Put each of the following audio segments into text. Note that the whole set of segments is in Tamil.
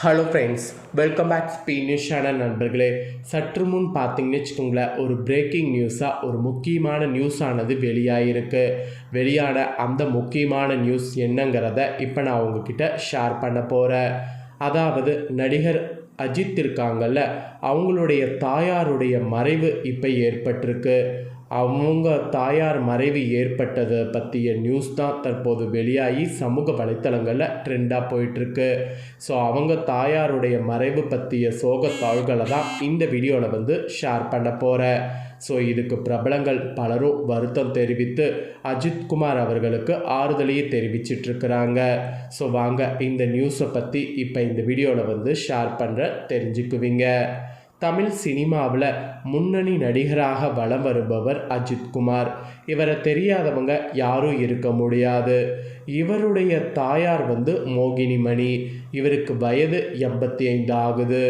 ஹலோ ஃப்ரெண்ட்ஸ், வெல்கம் பேக் ஸ்பீ நியூஸ் சேனல் நண்பர்களே. சற்று முன் பார்த்தீங்கன்னு வச்சுக்கோங்களேன், ஒரு பிரேக்கிங் நியூஸாக ஒரு முக்கியமான நியூஸானது வெளியாகிருக்கு. வெளியான அந்த முக்கியமான நியூஸ் என்னங்கிறத இப்போ நான் உங்ககிட்ட ஷேர் பண்ண போகிறேன். அதாவது நடிகர் அஜித் இருக்காங்கல்ல, அவங்களுடைய தாயாருடைய மறைவு இப்போ ஏற்பட்டிருக்கு. அவங்க தாயார் மறைவு ஏற்பட்டதை பற்றிய நியூஸ் தான் தற்போது வெளியாகி சமூக வலைத்தளங்களில் ட்ரெண்டாக போயிட்டுருக்கு. ஸோ அவங்க தாயாருடைய மறைவு பற்றிய சோகத்தாள்களை தான் இந்த வீடியோவில் ஷேர் பண்ண போகிறேன். ஸோ இதுக்கு பிரபலங்கள் பலரும் வருத்தம் தெரிவித்து அஜித்குமார் அவர்களுக்கு ஆறுதலையே தெரிவிச்சிட்ருக்கிறாங்க. ஸோ வாங்க இந்த நியூஸை பற்றி இப்போ இந்த வீடியோவில் ஷேர் பண்ணுற தெரிஞ்சுக்குவீங்க. தமிழ் சினிமாவில் முன்னணி நடிகராக வலம் வருபவர் அஜித்குமார். இவரை தெரியாதவங்க யாரும் இருக்க முடியாது. இவருடைய தாயார் மோகினிமணி. இவருக்கு வயது 85 ஆகுது.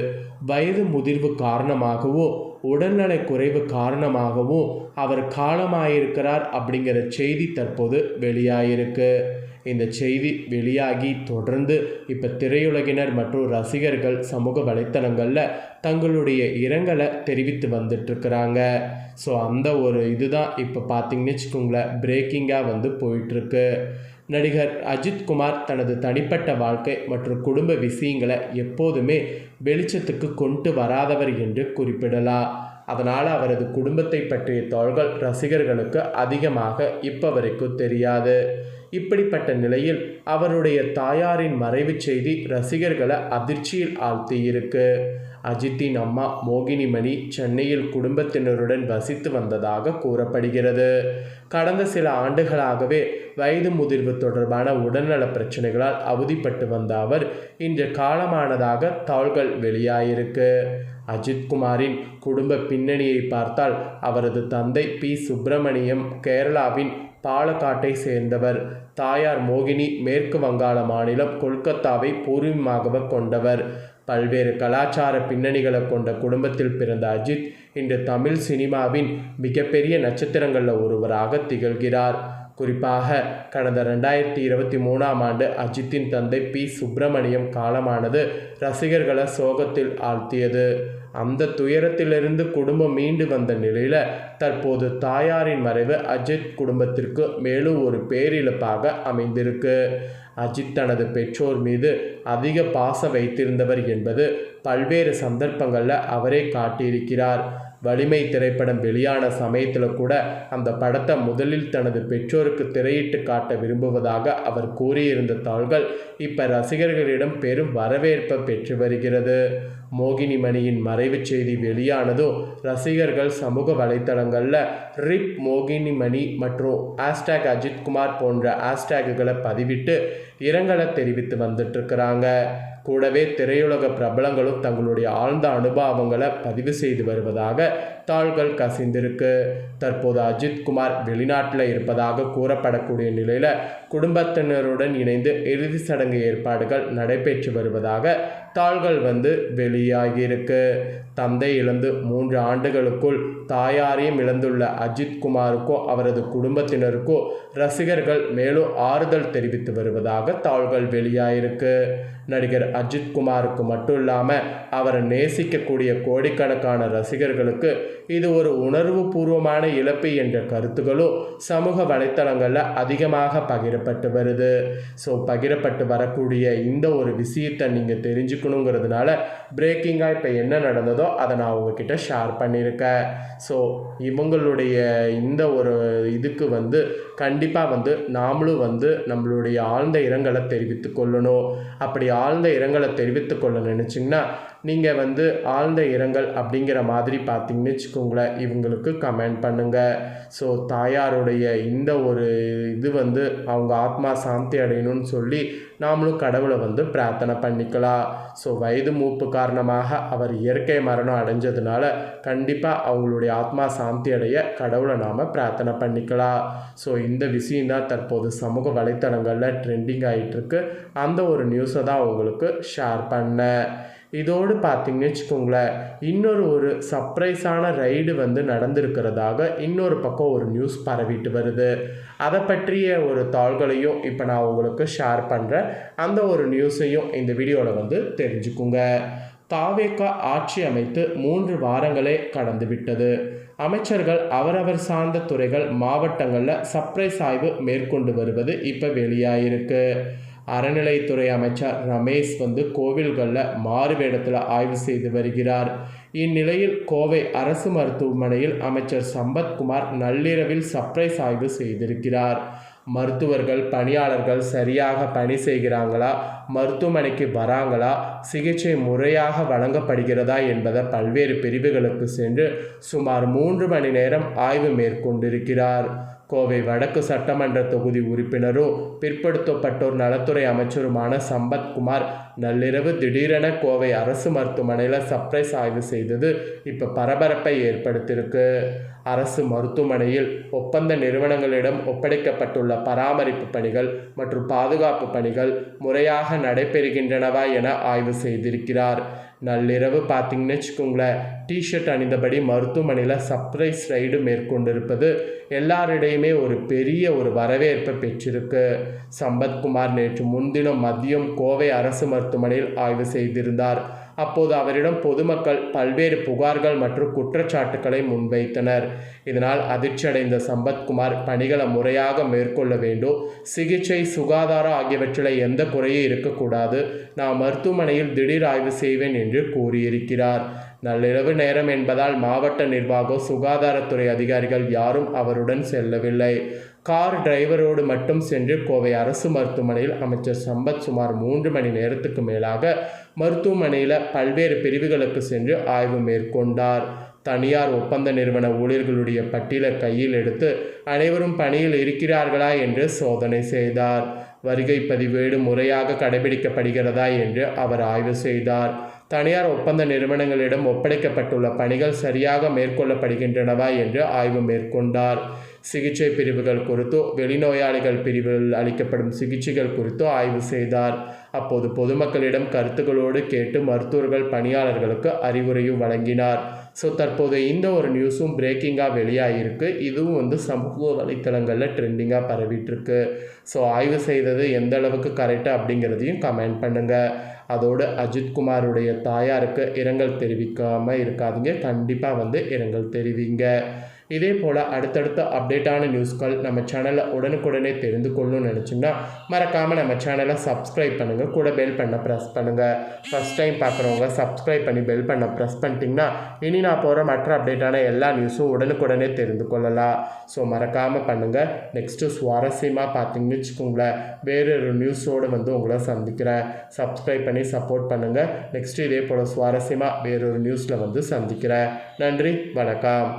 வயது முதிர்வு காரணமாகவும் உடல்நலை குறைவு காரணமாகவும் அவர் காலமாயிருக்கிறார் அப்படிங்கிற செய்தி தற்போது வெளியாகிருக்கு. இந்த செய்தி வெளியாகி தொடர்ந்து இப்போ திரையுலகினர் மற்றும் ரசிகர்கள் சமூக வலைத்தளங்களில் தங்களுடைய இரங்கலை தெரிவித்து வந்துட்டுருக்குறாங்க. ஸோ அந்த ஒரு இதுதான் இப்போ பார்த்தீங்கன்னு வச்சுக்கோங்களேன், பிரேக்கிங்காக போயிட்டுருக்கு. நடிகர் அஜித்குமார் தனது தனிப்பட்ட வாழ்க்கை மற்றும் குடும்ப விஷயங்களை எப்போதுமே வெளிச்சத்துக்கு கொண்டு வராதவர் என்று குறிப்பிடலாம். அதனால் அவரது குடும்பத்தை பற்றிய தாள்கள் ரசிகர்களுக்கு அதிகமாக இப்போ வரைக்கும் தெரியாது. இப்படிப்பட்ட நிலையில் அவருடைய தாயாரின் மறைவு செய்தி ரசிகர்களை அதிர்ச்சியில் ஆழ்த்தியிருக்கு. அஜித்தின் அம்மா மோகினிமணி சென்னையில் குடும்பத்தினருடன் வசித்து வந்ததாக கூறப்படுகிறது. கடந்த சில ஆண்டுகளாகவே வயது முதிர்வு தொடர்பான உடல்நல பிரச்சனைகளால் அவதிப்பட்டு வந்த அவர் இன்று காலமானதாக தாள்கள் வெளியாயிருக்கு. அஜித்குமாரின் குடும்ப பின்னணியை பார்த்தால் அவரது தந்தை பி. சுப்பிரமணியம் கேரளாவின் பாலக்காட்டை சேர்ந்தவர். தாயார் மோகினி மேற்கு வங்காள மாநிலம் கொல்கத்தாவை பூர்வீகமாக கொண்டவர். பல்வேறு கலாச்சார பின்னணிகளை கொண்ட குடும்பத்தில் பிறந்த அஜித் இன்று தமிழ் சினிமாவின் மிகப்பெரிய நட்சத்திரங்களில் ஒருவராக திகழ்கிறார். குறிப்பாக கடந்த 2023ஆம் ஆண்டு அஜித்தின் தந்தை பி. சுப்பிரமணியம் காலமானது ரசிகர்களை சோகத்தில் ஆழ்த்தியது. அந்த துயரத்திலிருந்து குடும்பம் மீண்டு வந்த நிலையில் தற்போது தாயாரின் மறைவு அஜித் குடும்பத்திற்கு மேலும் ஒரு பேரிழப்பாக அமைந்திருக்கு. அஜித் தனது பெற்றோர் மீது அதிக பாசம் வைத்திருந்தவர் என்பது பல்வேறு சந்தர்ப்பங்களில் அவரே காட்டியிருக்கிறார். வலிமை திரைப்படம் வெளியான சமயத்தில் கூட அந்த படத்தை முதலில் தனது பெற்றோருக்கு திரையிட்டு காட்ட விரும்புவதாக அவர் கூறியிருந்த தாள்கள் இப்போ ரசிகர்களிடம் பெரும் வரவேற்பை பெற்று வருகிறது. மோகினிமணியின் மறைவு செய்தி வெளியானதும் ரசிகர்கள் சமூக வலைத்தளங்களில் ரிப் மோகினிமணி மற்றும் #அஜித்குமார் போன்ற ஹேஷ்டேக்குகளை பதிவிட்டு இரங்கலை தெரிவித்து வந்துட்டுருக்கிறாங்க. கூடவே திரையுலக பிரபலங்களும் தங்களுடைய ஆழ்ந்த அனுபவங்களை பதிவு செய்து வருவதாக தாள்கள் கசிந்திருக்கு. தற்போது அஜித்குமார் வெளிநாட்டில் இருப்பதாக கூறப்படக்கூடிய நிலையில் குடும்பத்தினருடன் இணைந்து இறுதி சடங்கு ஏற்பாடுகள் நடைபெற்று வருவதாக தாள்கள் வெளியாகியிருக்கு. தந்தை இழந்து 3 ஆண்டுகளுக்குள் தாயாரையும் இழந்துள்ள அஜித்குமாருக்கும் அவரது குடும்பத்தினருக்கும் ரசிகர்கள் மேலும் ஆறுதல் தெரிவித்து வருவதாக தாள்கள் வெளியாயிருக்கு. நடிகர் அஜித்குமாருக்கு மட்டும் இல்லாமல் அவரை நேசிக்கக்கூடிய கோடிக்கணக்கான ரசிகர்களுக்கு இது ஒரு உணர்வு பூர்வமான இழப்பு என்ற கருத்துக்களும் சமூக வலைத்தளங்களில் அதிகமாக பகிரப்பட்டு வருது. ஸோ பகிரப்பட்டு வரக்கூடிய இந்த ஒரு விஷயத்தை நீங்கள் தெரிஞ்சுக்கணுங்கிறதுனால பிரேக்கிங்காக இப்போ என்ன நடந்ததோ அதை நான் உங்ககிட்ட ஷேர் பண்ணியிருக்கேன். ஸோ இவங்களுடைய இந்த ஒரு இதுக்கு கண்டிப்பாக நாமளும் நம்மளுடைய ஆழ்ந்த இரங்கலை தெரிவித்து கொள்ளணும். அப்படி ஆழ்ந்த இரங்கலை தெரிவித்து கொள்ள நினச்சிங்கன்னா நீங்கள் ஆழ்ந்த இரங்கல் அப்படிங்கிற மாதிரி பார்த்தீங்கன்னு வச்சுக்கோங்களேன், இவங்களுக்கு கமெண்ட் பண்ணுங்கள். ஸோ தாயாருடைய இந்த ஒரு இது அவங்க ஆத்மா சாந்தி அடையணும்னு சொல்லி நாமளும் கடவுளை பிரார்த்தனை பண்ணிக்கலாம். ஸோ வயது மூப்பு காரணமாக அவர் இயற்கை மரணம் அடைஞ்சதுனால கண்டிப்பாக அவங்களுடைய ஆத்மா சாந்தி அடைய கடவுளை நாம் பிரார்த்தனை பண்ணிக்கலாம். ஸோ இந்த விஷயந்தான் தற்போது சமூக வலைத்தளங்களில் ட்ரெண்டிங் ஆகிட்டுருக்கு. அந்த ஒரு நியூஸை தான் உங்களுக்கு ஷேர் பண்ணேன். இதோடு பார்த்தீங்கன்னு வச்சுக்கோங்களேன், இன்னொரு சர்ப்ரைஸான ரைடு வந்து நடந்திருக்கிறதாக இன்னொரு பக்கம் ஒரு நியூஸ் பரவிட்டு வருது. அதை பற்றிய ஒரு தாள்களையும் இப்போ நான் உங்களுக்கு ஷேர் பண்ணுறேன். அந்த ஒரு நியூஸையும் இந்த வீடியோவில் வந்து தெரிஞ்சுக்குங்க. தாவேகா ஆட்சி அமைத்து 3 வாரங்களே கடந்து விட்டது. அமைச்சர்கள் அவரவர் சார்ந்த துறைகள் மாவட்டங்களில் சர்ப்ரைஸ் ஆய்வு மேற்கொண்டு வருவது இப்போ வெளியாயிருக்கு. அறநிலைத்துறை அமைச்சர் ரமேஷ் வந்து கோவில்களில் மாறு வேடத்தில் ஆய்வு செய்து வருகிறார். இந்நிலையில் கோவை அரசு மருத்துவமனையில் அமைச்சர் சம்பத்குமார் நள்ளிரவில் சர்ப்ரைஸ் ஆய்வு செய்திருக்கிறார். மருத்துவர்கள் பணியாளர்கள் சரியாக பணி செய்கிறாங்களா, மருத்துவமனைக்கு வராங்களா, சிகிச்சை முறையாக வழங்கப்படுகிறதா என்பதை பல்வேறு பிரிவுகளுக்கு சென்று சுமார் 3 மணி நேரம் ஆய்வு மேற்கொண்டிருக்கிறார். கோவை வடக்கு சட்டமன்ற தொகுதி உறுப்பினரும் பிற்படுத்தப்பட்டோர் நலத்துறை அமைச்சருமான சம்பத்குமார் நள்ளிரவு திடீரென கோவை அரசு மருத்துவமனையில் சர்ப்ரைஸ் ஆய்வு செய்தது இப்போ பரபரப்பை ஏற்படுத்தியிருக்கு. அரசு மருத்துவமனையில் ஒப்பந்த நிறுவனங்களிடம் ஒப்படைக்கப்பட்டுள்ள பராமரிப்பு பணிகள் மற்றும் பாதுகாப்பு பணிகள் முறையாக நடைபெறுகின்றனவா என ஆய்வு செய்திருக்கிறார். நள்ளிரவு பார்த்தீங்கன்னு வச்சுக்கோங்களேன், டிஷர்ட் அணிந்தபடி மருத்துவமனையில் சர்ப்ரைஸ் ரைடு மேற்கொண்டிருப்பது எல்லாரிடையுமே ஒரு பெரிய வரவேற்பை பெற்றிருக்கு. சம்பத்குமார் நேற்று முன்தினம் மதியம் கோவை அரசு மருத்துவமனையில் ஆய்வு செய்திருந்தார். அப்போது அவரிடம் பொதுமக்கள் பல்வேறு புகார்கள் மற்றும் குற்றச்சாட்டுக்களை முன்வைத்தனர். இதனால் அதிர்ச்சியடைந்த சம்பத்குமார் பணிகளை முறையாக மேற்கொள்ள வேண்டும், சிகிச்சை சுகாதாரம் ஆகியவற்றில் எந்த குறையும் இருக்கக்கூடாது, நான் மருத்துவமனையில் திடீர் ஆய்வு செய்வேன் என்று கூறியிருக்கிறார். நள்ளிரவு நேரம் என்பதால் மாவட்ட நிர்வாகம் சுகாதாரத்துறை அதிகாரிகள் யாரும் அவருடன் செல்லவில்லை. கார் டிரைவரோடு மட்டும் சென்று கோவை அரசு மருத்துவமனையில் அமைச்சர் சம்பத் சுமார் 3 மணி நேரத்துக்கு மேலாக மருத்துவமனையில் பல்வேறு பிரிவுகளுக்கு சென்று ஆய்வு மேற்கொண்டார். தனியார் ஒப்பந்த நிறுவன ஊழியர்களுடைய பட்டியலை கையில் எடுத்து அனைவரும் பணியில் இருக்கிறார்களா என்று சோதனை செய்தார். வருகை பதிவேடு முறையாக கடைபிடிக்கப்படுகிறதா என்று அவர் ஆய்வு செய்தார். தனியார் ஒப்பந்த நிறுவனங்களிடம் ஒப்படைக்கப்பட்டுள்ள பணிகள் சரியாக மேற்கொள்ளப்படுகின்றனவா என்று ஆய்வு மேற்கொண்டார். சிகிச்சை பிரிவுகள் குறித்தோ வெளிநோயாளிகள் பிரிவில் அளிக்கப்படும் சிகிச்சைகள் குறித்தோ ஆய்வு செய்தார். அப்போது பொதுமக்களிடம் கருத்துக்களோடு கேட்டு மருத்துவர்கள் பணியாளர்களுக்கு அறிவுரையும் வழங்கினார். தற்போது இந்த ஒரு நியூஸும் பிரேக்கிங்காக வெளியாகிருக்கு. இதுவும் சமூக வலைத்தளங்களில் ட்ரெண்டிங்காக பரவிட்டுருக்கு. ஆய்வு செய்தது எந்த அளவுக்கு கரெக்டாக அப்படிங்கிறதையும் கமெண்ட் பண்ணுங்கள். அதோடு அஜித்குமாருடைய தாயாருக்கு இரங்கல் தெரிவிக்காமல் இருக்காதீங்க, கண்டிப்பாக இரங்கல் தெரிவிங்க. இதே போல் அடுத்தடுத்த அப்டேட்டான நியூஸ்கள் நம்ம சேனலில் உடனுக்குடனே தெரிந்து கொள்ளணும்னு நினச்சிங்கன்னா மறக்காமல் நம்ம சேனலை சப்ஸ்கிரைப் பண்ணுங்கள், கூட பெல் பண்ண ப்ரெஸ் பண்ணுங்கள். ஃபஸ்ட் டைம் பார்க்குறவங்க சப்ஸ்கிரைப் பண்ணி பெல் பண்ண ப்ரெஸ் பண்ணிட்டீங்கன்னா இனி நான் போகிற மற்ற அப்டேட்டான எல்லா நியூஸும் உடனுக்குடனே தெரிந்து கொள்ளலாம். மறக்காமல் பண்ணுங்கள். நெக்ஸ்ட்டு சுவாரஸ்யமாக பார்த்தீங்கன்னு வச்சுக்கோங்களேன், வேறொரு நியூஸோடு உங்களை சந்திக்கிறேன். சப்ஸ்கிரைப் பண்ணி சப்போர்ட் பண்ணுங்கள். நெக்ஸ்ட்டு இதே போல் சுவாரஸ்யமாக வேறொரு நியூஸில் சந்திக்கிறேன். நன்றி, வணக்கம்.